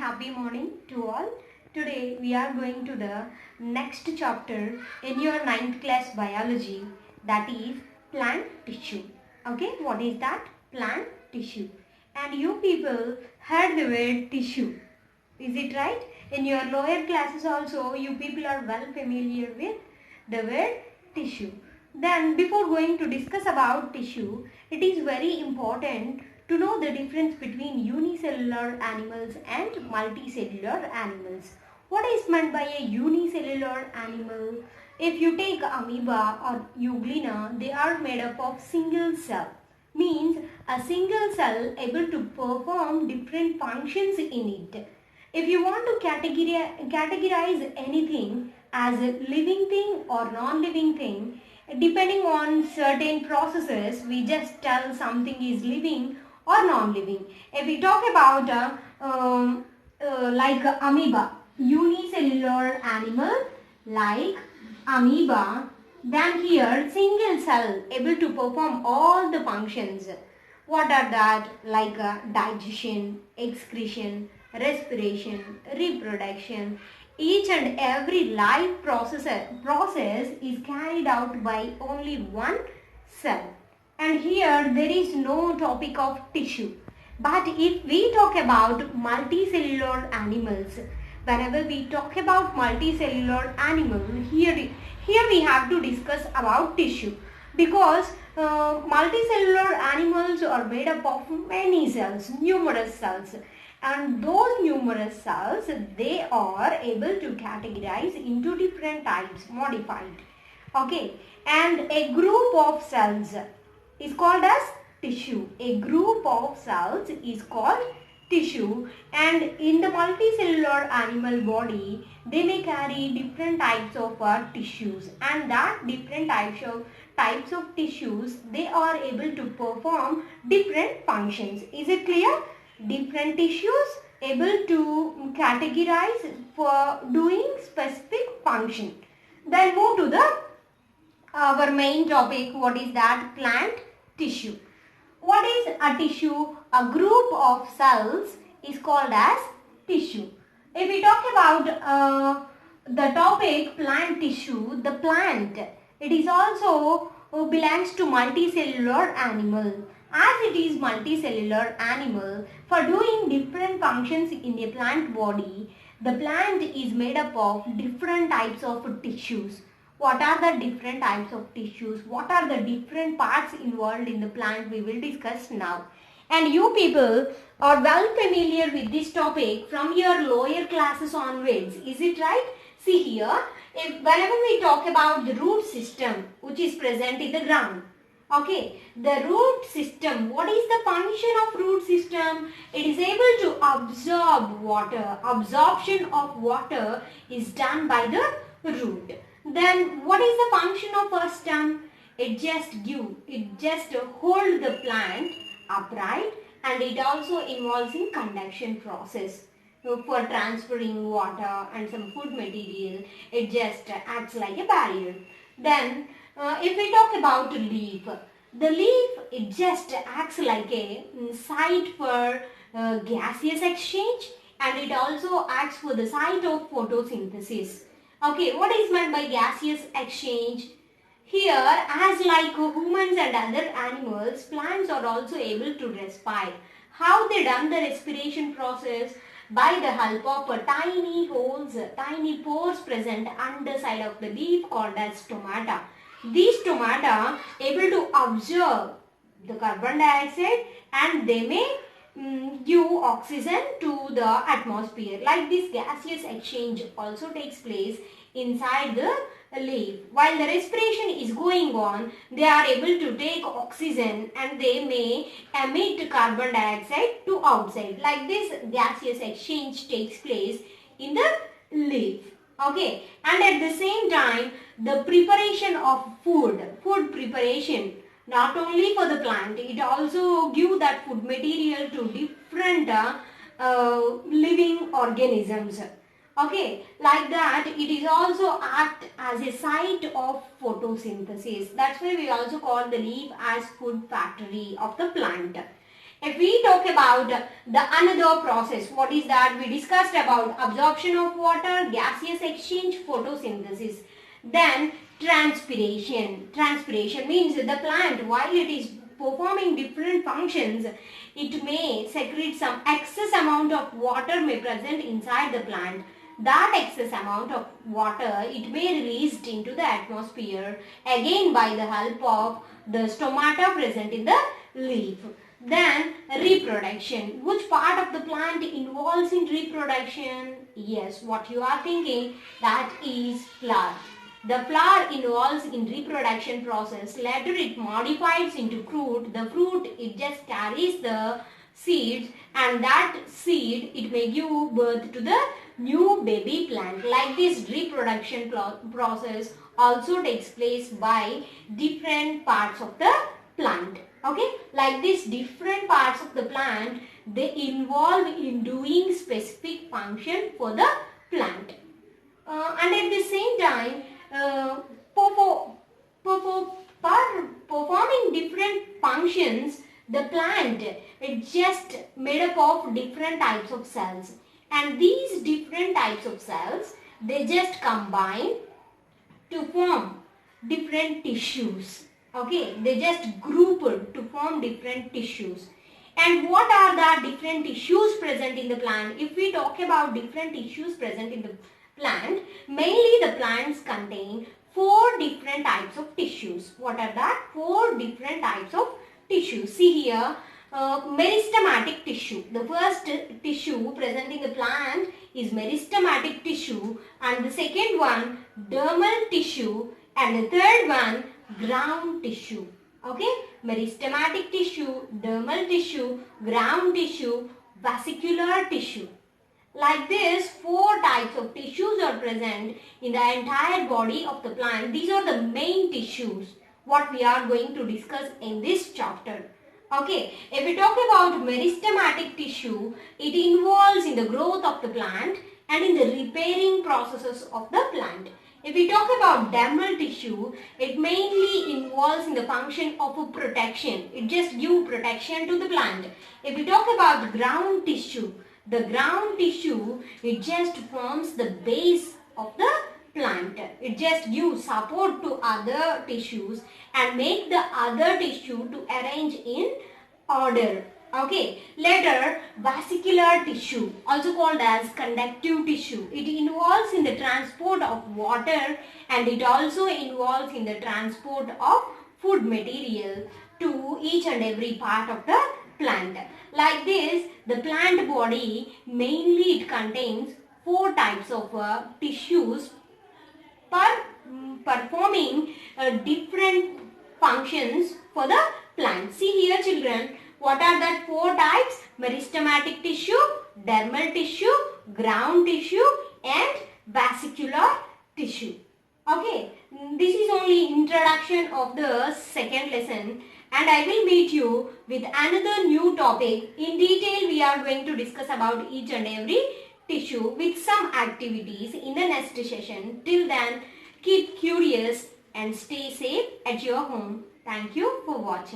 happy morning to all. Today we are going to the next chapter in your ninth class biology, that is plant tissue. Okay, what is that? Plant tissue. And you people heard the word tissue. Is it right? In your lower classes also you people are well familiar with the word tissue. Then before going to discuss about tissue, it is very important to know the difference between unicellular animals and multicellular animals. What is meant by a unicellular animal? If you take amoeba or euglena, they are made up of single cell. Means a single cell able to perform different functions in it. If you want to categorize anything as a living thing or non-living thing, depending on certain processes, we just tell something is living or non-living. If we talk about like amoeba, unicellular animal like amoeba, then here single cell able to perform all the functions. What are that? Like digestion, excretion, respiration, reproduction. Each and every life process is carried out by only one cell. And here there is no topic of tissue. But if we talk about multicellular animals, whenever we talk about multicellular animal, here we have to discuss about tissue, because multicellular animals are made up of many cells, numerous cells, and those numerous cells, they are able to categorize into different types, modified. Okay, and a group of cells is called as tissue. A group of cells is called tissue, and in the multicellular animal body they may carry different types of tissues, and that different types of tissues, they are able to perform different functions. Is it clear? Different tissues able to categorize for doing specific function. Then move to the our main topic. What is that? Plant tissue. What is a tissue? A group of cells is called as tissue. If we talk about the topic plant tissue, the plant, it is also belongs to multicellular animal. As it is multicellular animal, for doing different functions in a plant body, the plant is made up of different types of tissues. What are the different types of tissues? What are the different parts involved in the plant? We will discuss now. And you people are well familiar with this topic from your lower classes onwards. Is it right? See here, whenever we talk about the root system which is present in the ground. Okay, the root system, what is the function of root system? It is able to absorb water. Absorption of water is done by the root. Then what is the function of a stem? It just hold the plant upright, and it also involves in conduction process. So for transferring water and some food material, it just acts like a barrier. Then if we talk about leaf, the leaf, it just acts like a site for gaseous exchange, and it also acts for the site of photosynthesis. Okay, what is meant by gaseous exchange? Here, as like humans and other animals, plants are also able to respire. How they done the respiration process? By the help of tiny holes, tiny pores present underside of the leaf called as stomata. These stomata able to absorb the carbon dioxide, and they may give oxygen to the atmosphere. Like this gaseous exchange also takes place inside the leaf. While the respiration is going on, they are able to take oxygen, and they may emit carbon dioxide to outside. Like this gaseous exchange takes place in the leaf. Okay, and at the same time, the preparation of food preparation, not only for the plant, it also give that food material to different living organisms. Okay, like that, it is also act as a site of photosynthesis. That's why we also call the leaf as food factory of the plant. If we talk about the another process, what is that? We discussed about absorption of water, gaseous exchange, photosynthesis. Then transpiration. Transpiration means the plant, while it is performing different functions, it may secrete some excess amount of water may present inside the plant. That excess amount of water, it may released into the atmosphere again by the help of the stomata present in the leaf. Then reproduction. Which part of the plant involves in reproduction? Yes, what you are thinking, that is flower. The flower involves in reproduction process. Later it modifies into fruit. The fruit, it just carries the seeds, and that seed, it may give birth to the new baby plant. Like this reproduction process also takes place by different parts of the plant. Okay, like this different parts of the plant, they involve in doing specific function for the plant. And at the same time, performing different functions, the plant, it's just made up of different types of cells, and these different types of cells, they just combine to form different tissues. Okay, they just grouped to form different tissues. And what are the different tissues present in the plant? If we talk about different tissues present in the plant, mainly the plants contain 4 different types of tissues. What are that? 4 different types of tissues. See here, meristematic tissue. The first tissue present in the plant is meristematic tissue, and the second one dermal tissue, and the third one ground tissue. Okay, meristematic tissue, dermal tissue, ground tissue, vascular tissue. Like this, 4 types of tissues are present in the entire body of the plant. These are the main tissues what we are going to discuss in this chapter. Okay, if we talk about meristematic tissue, it involves in the growth of the plant and in the repairing processes of the plant. If we talk about dermal tissue, it mainly involves in the function of a protection. It just gives protection to the plant. If we talk about ground tissue, the ground tissue, it just forms the base of the plant. It just gives support to other tissues and make the other tissue to arrange in order. Okay, later vascular tissue, also called as conductive tissue. It involves in the transport of water, and it also involves in the transport of food material to each and every part of the plant. Like this, the plant body, mainly it contains 4 types of tissues performing different functions for the plant. See here children, what are that 4 types? Meristematic tissue, dermal tissue, ground tissue and vascular tissue. Okay, this is only introduction of the second lesson, and I will meet you with another new topic. In detail we are going to discuss about each and every tissue with some activities in the next session. Till then, keep curious and stay safe at your home. Thank you for watching.